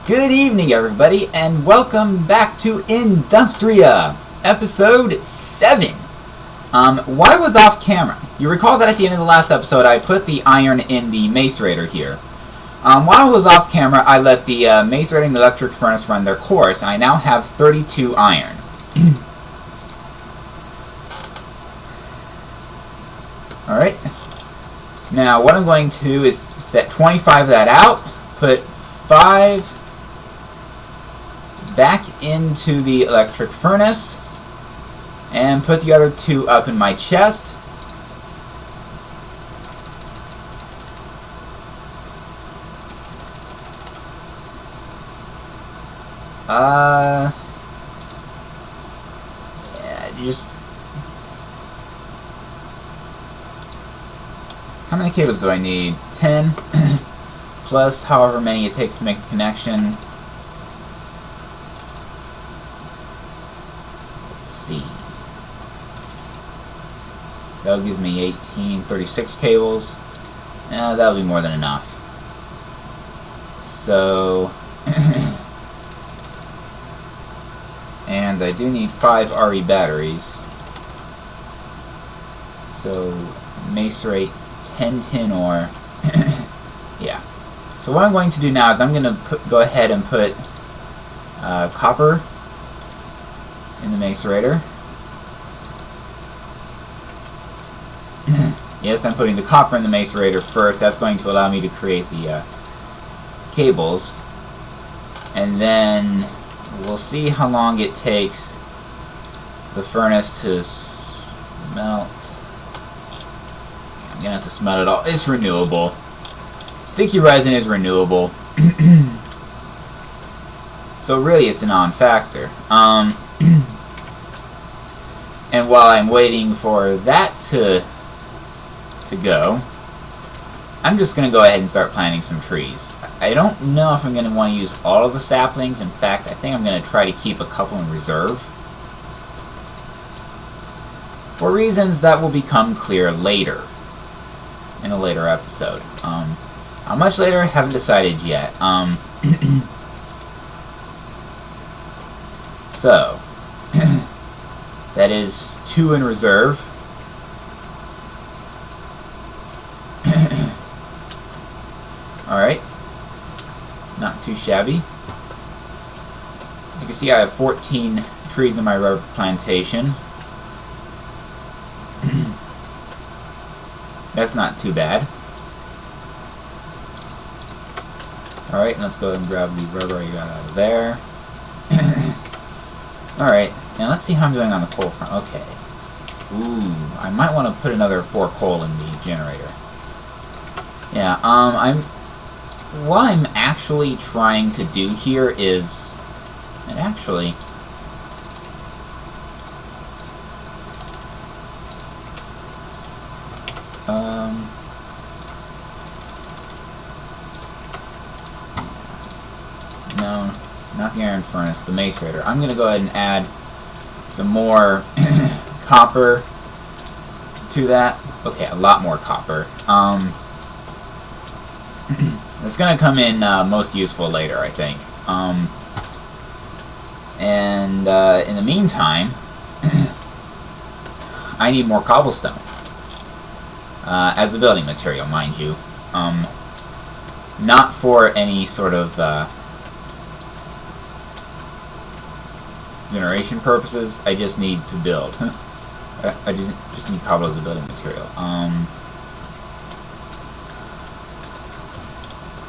Good evening, everybody, and welcome back to Industria, episode 7. While I was off camera, you recall that at the end of the last episode, I put the iron in the macerator here. While I was off camera, I let the macerator and the electric furnace run their course, and I now have 32 iron. Alright. Now, what I'm going to do is set 25 of that out, put 5 back into the electric furnace, and put the other 2 up in my chest. Yeah, just... How many cables do I need? 10, plus however many it takes to make the connection. See. That'll give me 36 cables. That'll be more than enough. So, and I do need 5 RE batteries. So, macerate 10 tin ore. Yeah. So what I'm going to do now is I'm going to go ahead and put copper in the macerator. Yes, I'm putting the copper in the macerator first. That's going to allow me to create the cables. And then we'll see how long it takes the furnace to smelt. I'm going to have to smelt it all. It's renewable. Sticky resin is renewable. So really it's a non-factor. And while I'm waiting for that to go, I'm just going to go ahead and start planting some trees. I don't know if I'm going to want to use all of the saplings. In fact, I think I'm going to try to keep a couple in reserve, for reasons that will become clear later, in a later episode. How much later, I haven't decided yet. So, that is 2 in reserve. Alright. Not too shabby. As you can see, I have 14 trees in my rubber plantation. That's not too bad. Alright, let's go ahead and grab the rubber I got out of there. Alright, now let's see how I'm doing on the coal front. Okay. Ooh, I might want to put another 4 coal in the generator. Yeah, what I'm actually trying to do here is... And actually... No, not the iron furnace, the macerator. I'm going to go ahead and add some more copper to that. Okay, a lot more copper. It's going to come in most useful later, I think. And in the meantime, I need more cobblestone. As a building material, mind you. Not for any sort of generation purposes. I just need to build. I just need cobble as a building material.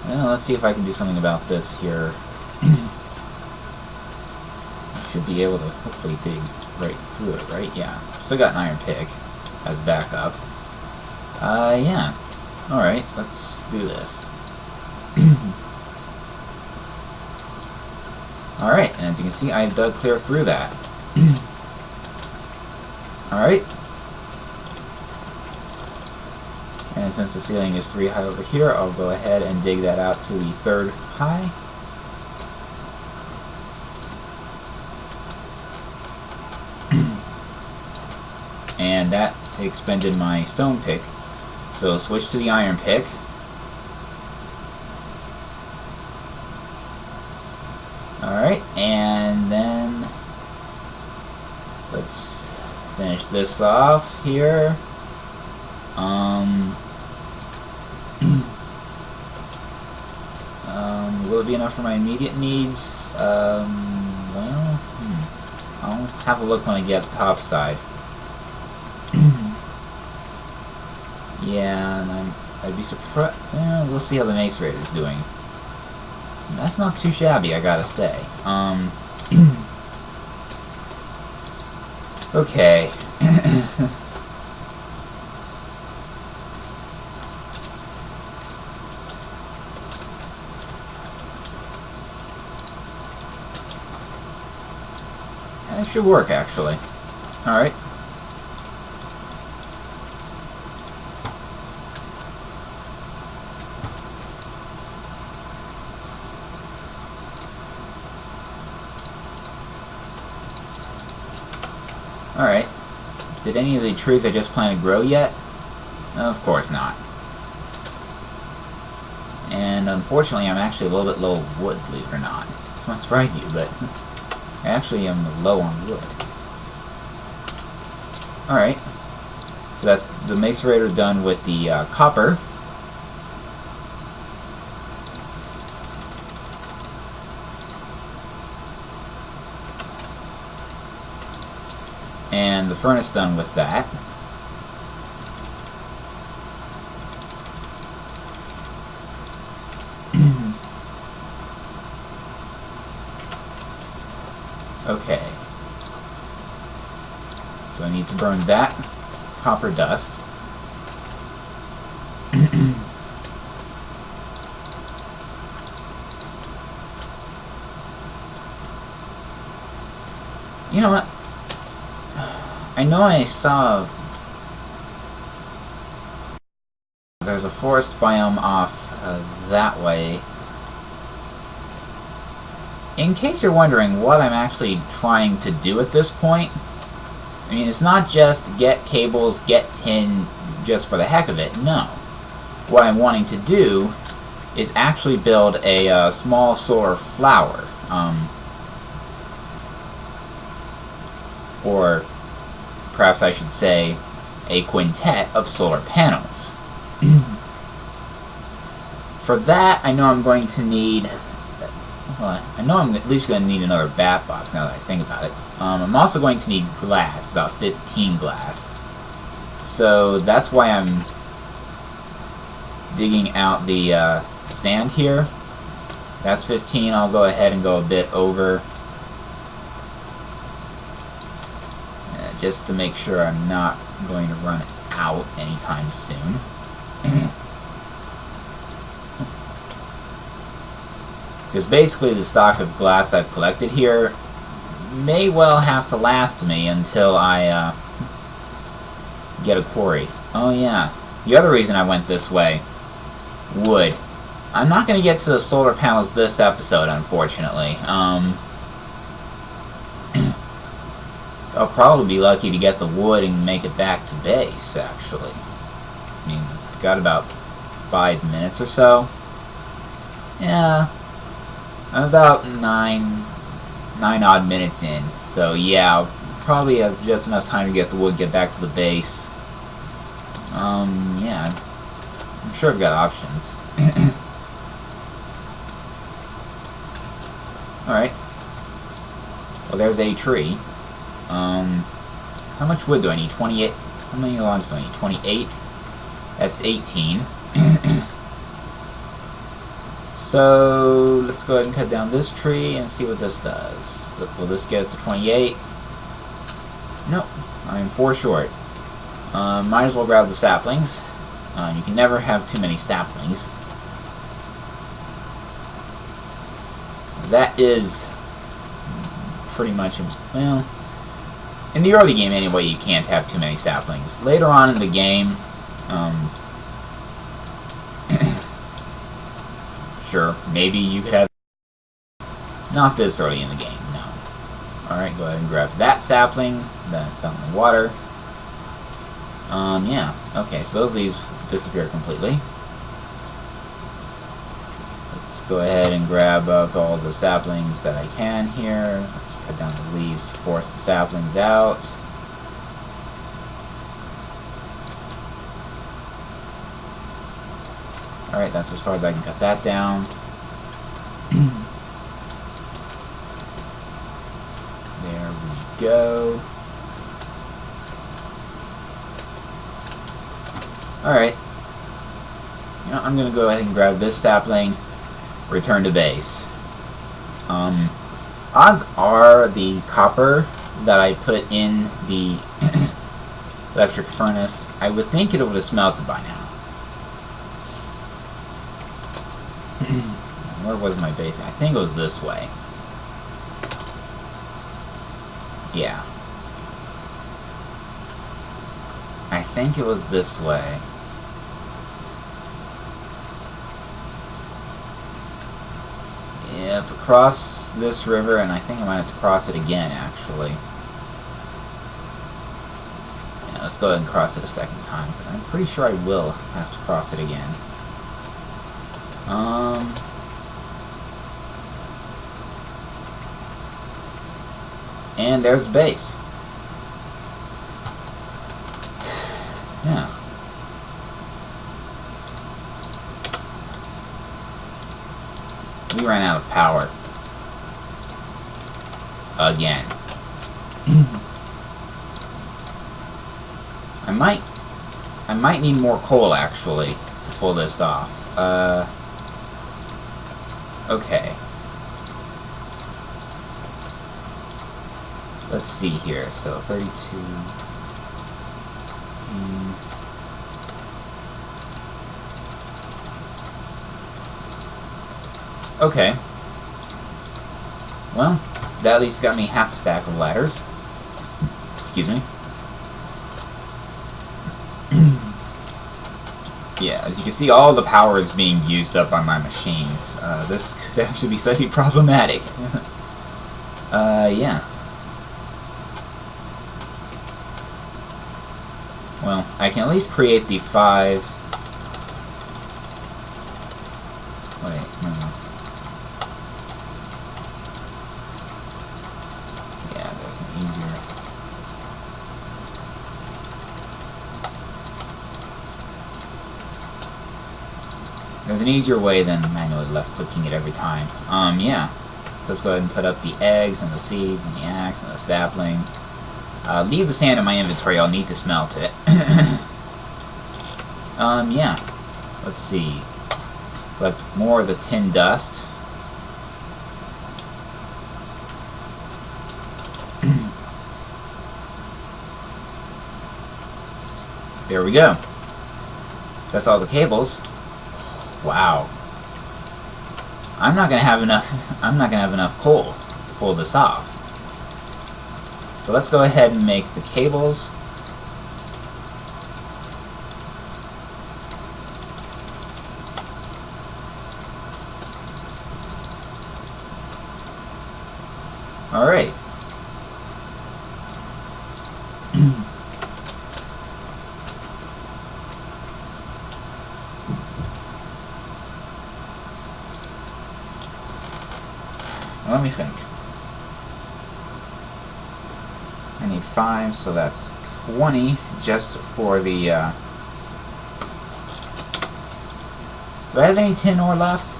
Well, let's see if I can do something about this here. I should be able to hopefully dig right through it, right? Yeah. Still got an iron pick as backup. Yeah. Alright, let's do this. Alright, and as you can see, I dug clear through that. Alright. And since the ceiling is 3 high over here, I'll go ahead and dig that out to the 3rd high. And that expended my stone pick. So switch to the iron pick. Alright, and then let's finish this off here. Will it be enough for my immediate needs? Well, I'll have a look when I get top side. Yeah, and I'd be surprised. We'll see how the Mace Raider's doing. That's not too shabby, I gotta say. Okay. That should work, actually. Alright. Alright. Did any of the trees I just planted grow yet? Of course not. And unfortunately, I'm actually a little bit low of wood, believe it or not. This might surprise you, but I actually am low on wood. Alright. So that's the Macerator done with the copper. And the furnace done with that. Okay. So I need to burn that copper dust. You know what? I know I saw there's a forest biome off that way. In case you're wondering what I'm actually trying to do at this point, I mean, it's not just get cables, get tin just for the heck of it. No. What I'm wanting to do is actually build a small solar flower. Or perhaps I should say a quintet of solar panels. For that, I know I'm going to need... Well, I know I'm at least going to need another bat box now that I think about it. I'm also going to need glass, about 15 glass. So that's why I'm digging out the sand here. That's 15. I'll go ahead and go a bit over. Just to make sure I'm not going to run out anytime soon. Because basically the stock of glass I've collected here may well have to last me until I get a quarry. Oh yeah, the other reason I went this way, wood. I'm not going to get to the solar panels this episode, unfortunately. I'll probably be lucky to get the wood and make it back to base, actually. I mean, I've got about 5 minutes or so. Yeah, I'm about 9 odd minutes in. So yeah, I'll probably have just enough time to get the wood, get back to the base. Yeah, I'm sure I've got options. Alright. Well, there's a tree. How much wood do I need? 28? How many logs do I need? 28? That's 18. So, let's go ahead and cut down this tree and see what this does. Will this get us to 28? Nope. I'm 4 short. Might as well grab the saplings. You can never have too many saplings. That is pretty much, well, in the early game anyway, you can't have too many saplings. Later on in the game, sure, maybe you could have, not this early in the game, no. Alright, go ahead and grab that sapling, that fell in the water. Yeah, okay, so those leaves disappear completely. Let's go ahead and grab up all the saplings that I can here. Let's cut down the leaves, force the saplings out. Alright, that's as far as I can cut that down. There we go. Alright. You know, I'm going to go ahead and grab this sapling, return to base. Odds are the copper that I put in the electric furnace, I would think it would have smelted by now. Where was my base? I think it was this way. Yeah. I think it was this way. Yep, across this river, and I think I might have to cross it again, actually. Yeah, let's go ahead and cross it a second time, because I'm pretty sure I will have to cross it again. And there's base. Yeah. We ran out of power. Again. I might need more coal, actually, to pull this off. Okay. Let's see here. So 32. Okay. Well, that at least got me half a stack of ladders. Excuse me. Yeah, as you can see, all the power is being used up on my machines. This could actually be slightly problematic. Yeah. Well, I can at least create the 5... Wait, no. Yeah, there's an easier... There's an easier way than manually left-clicking it every time. Yeah. So let's go ahead and put up the eggs and the seeds and the axe and the sapling. Leave the sand in my inventory, I'll need to smelt it. Yeah. Let's see. Collect more of the tin dust. There we go. That's all the cables. Wow. I'm not gonna have enough coal to pull this off. So let's go ahead and make the cables. Alright. Let me think. I need 5, so that's 20 just for the, Do I have any tin ore left?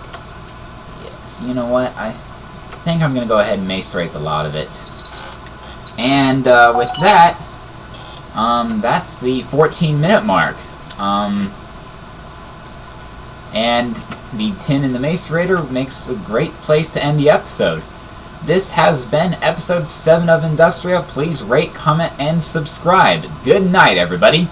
Yes, you know what? I think I'm going to go ahead and macerate a lot of it. And, with that, that's the 14-minute mark. And the tin in the macerator makes a great place to end the episode. This has been episode 7 of Industria. Please rate, comment, and subscribe. Good night, everybody.